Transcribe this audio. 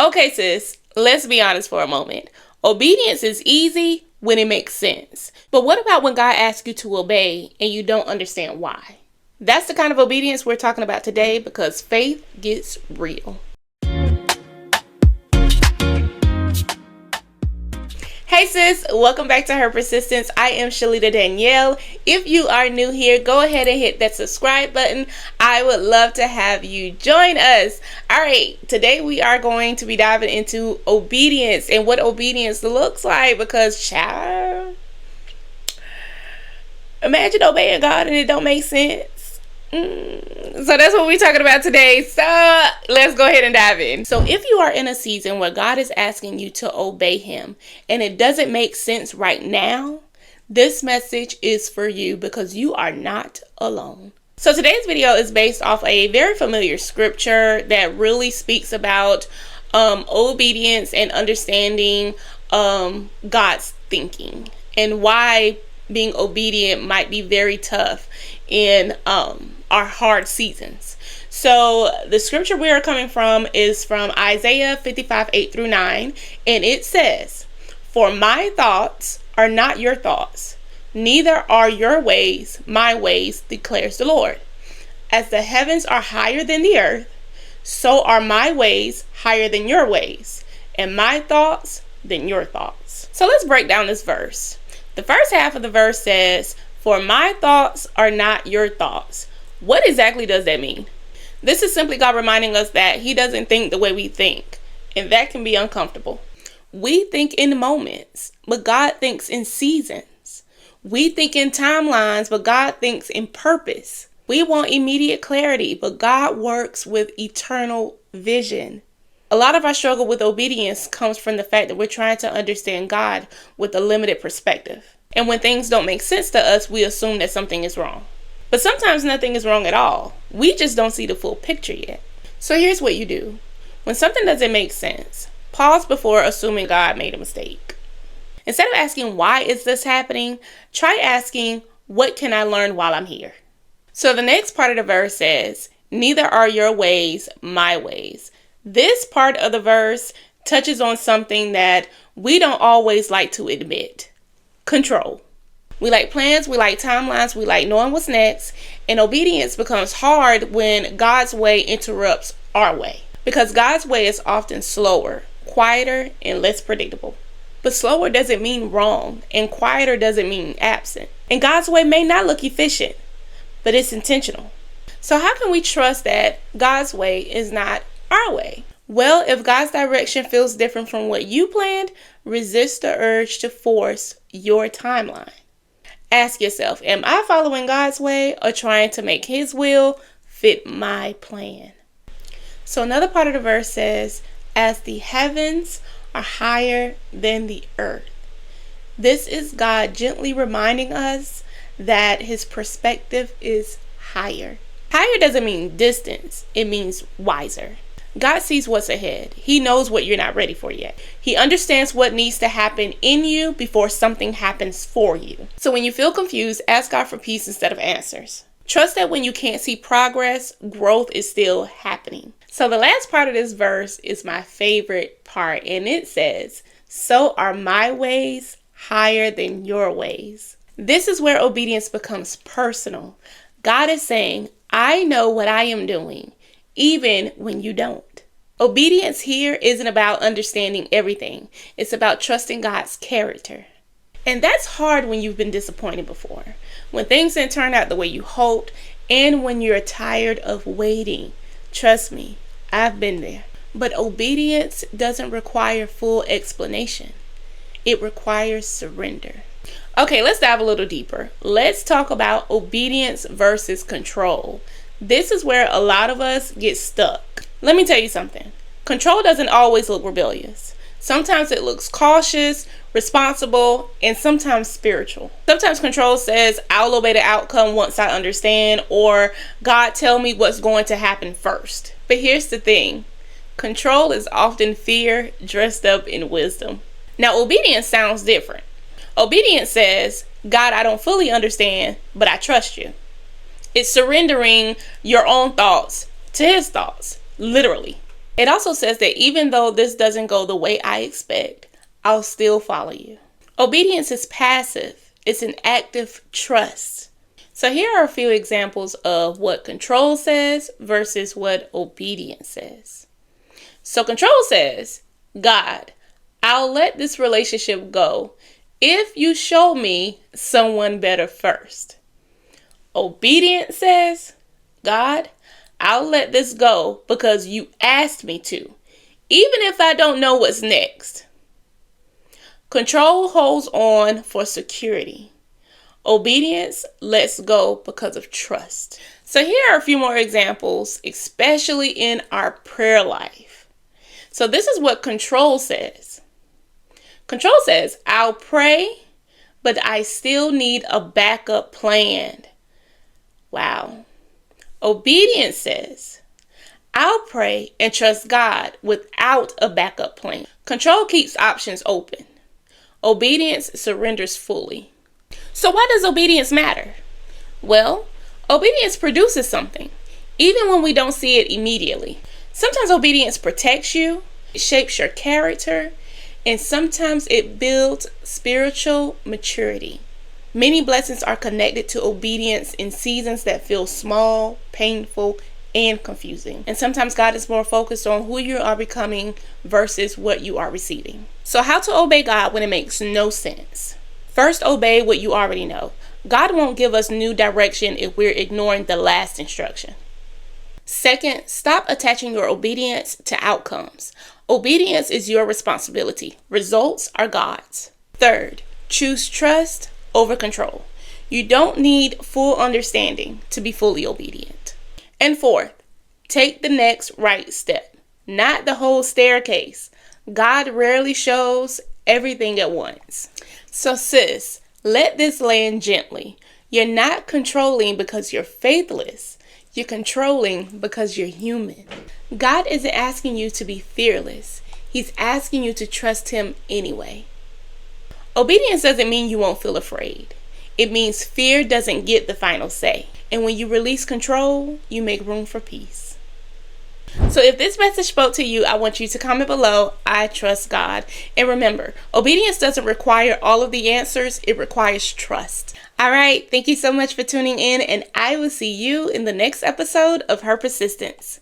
Okay, sis, let's be honest for a moment. Obedience is easy when it makes sense. But what about when God asks you to obey and you don't understand why? That's the kind of obedience we're talking about today, because faith gets real. Hey sis, welcome back to Her Persistence. I am Shalita Danielle. If you are new here, go ahead and hit that subscribe button. I would love to have you join us. Alright, today we are going to be diving into obedience and what obedience looks like, because child, imagine obeying God and it don't make sense. So that's what we're talking about today. So let's go ahead and dive in. So if you are in a season where God is asking you to obey him and it doesn't make sense right now, this message is for you, because you are not alone. So today's video is based off a very familiar scripture that really speaks about obedience and understanding God's thinking, and why being obedient might be very tough in our hard seasons. So the scripture we are coming from is from Isaiah 55:8-9, and it says, "For my thoughts are not your thoughts, neither are your ways my ways, declares the Lord. As the heavens are higher than the earth, so are my ways higher than your ways, and my thoughts than your thoughts." So let's break down this verse. The first half of the verse says, "For my thoughts are not your thoughts." What exactly does that mean? This is simply God reminding us that he doesn't think the way we think, and that can be uncomfortable. We think in moments, but God thinks in seasons. We think in timelines, but God thinks in purpose. We want immediate clarity, but God works with eternal vision. A lot of our struggle with obedience comes from the fact that we're trying to understand God with a limited perspective. And when things don't make sense to us, we assume that something is wrong. But sometimes nothing is wrong at all. We just don't see the full picture yet. So here's what you do. When something doesn't make sense, pause before assuming God made a mistake. Instead of asking, why is this happening? Try asking, what can I learn while I'm here? So the next part of the verse says, "Neither are your ways my ways." This part of the verse touches on something that we don't always like to admit: control. We like plans, we like timelines, we like knowing what's next, and obedience becomes hard when God's way interrupts our way, because God's way is often slower, quieter, and less predictable. But slower doesn't mean wrong, and quieter doesn't mean absent. And God's way may not look efficient, but it's intentional. So how can we trust that God's way is not our way? Well, if God's direction feels different from what you planned, resist the urge to force your timeline. Ask yourself, am I following God's way or trying to make his will fit my plan? So another part of the verse says, "As the heavens are higher than the earth." This is God gently reminding us that his perspective is higher. Higher doesn't mean distance, it means wiser. God sees what's ahead. He knows what you're not ready for yet. He understands what needs to happen in you before something happens for you. So when you feel confused, ask God for peace instead of answers. Trust that when you can't see progress, growth is still happening. So the last part of this verse is my favorite part, and it says, "So are my ways higher than your ways." This is where obedience becomes personal. God is saying, I know what I am doing, even when you don't. Obedience here isn't about understanding everything. It's about trusting God's character. And that's hard when you've been disappointed before, when things didn't turn out the way you hoped, and when you're tired of waiting. Trust me, I've been there. But obedience doesn't require full explanation. It requires surrender. Okay, let's dive a little deeper. Let's talk about obedience versus control. This is where a lot of us get stuck. Let me tell you something. Control doesn't always look rebellious. Sometimes it looks cautious, responsible, and sometimes spiritual. Sometimes control says, I'll obey the outcome once I understand, or God tell me what's going to happen first. But here's the thing. Control is often fear dressed up in wisdom. Now, obedience sounds different. Obedience says, God, I don't fully understand, but I trust you. It's surrendering your own thoughts to his thoughts, literally. It also says that even though this doesn't go the way I expect, I'll still follow you. Obedience is passive. It's an active trust. So here are a few examples of what control says versus what obedience says. So control says, God, I'll let this relationship go if you show me someone better first. Obedience says, God, I'll let this go because you asked me to, even if I don't know what's next. Control holds on for security. Obedience lets go because of trust. So here are a few more examples, especially in our prayer life. So this is what control says. Control says, I'll pray, but I still need a backup plan. Wow. Obedience says, I'll pray and trust God without a backup plan. Control keeps options open. Obedience surrenders fully. So why does obedience matter? Well, obedience produces something, even when we don't see it immediately. Sometimes obedience protects you, it shapes your character, and sometimes it builds spiritual maturity. Many blessings are connected to obedience in seasons that feel small, painful, and confusing. And sometimes God is more focused on who you are becoming versus what you are receiving. So how to obey God when it makes no sense? First, obey what you already know. God won't give us new direction if we're ignoring the last instruction. Second, stop attaching your obedience to outcomes. Obedience is your responsibility. Results are God's. Third, choose trust over control. You don't need full understanding to be fully obedient. And fourth, take the next right step, not the whole staircase. God rarely shows everything at once. So sis, let this land gently. You're not controlling because you're faithless. You're controlling because you're human. God isn't asking you to be fearless. He's asking you to trust him anyway. Obedience doesn't mean you won't feel afraid. It means fear doesn't get the final say. And when you release control, you make room for peace. So if this message spoke to you, I want you to comment below, I trust God. And remember, obedience doesn't require all of the answers. It requires trust. All right. Thank you so much for tuning in, and I will see you in the next episode of Her Persistence.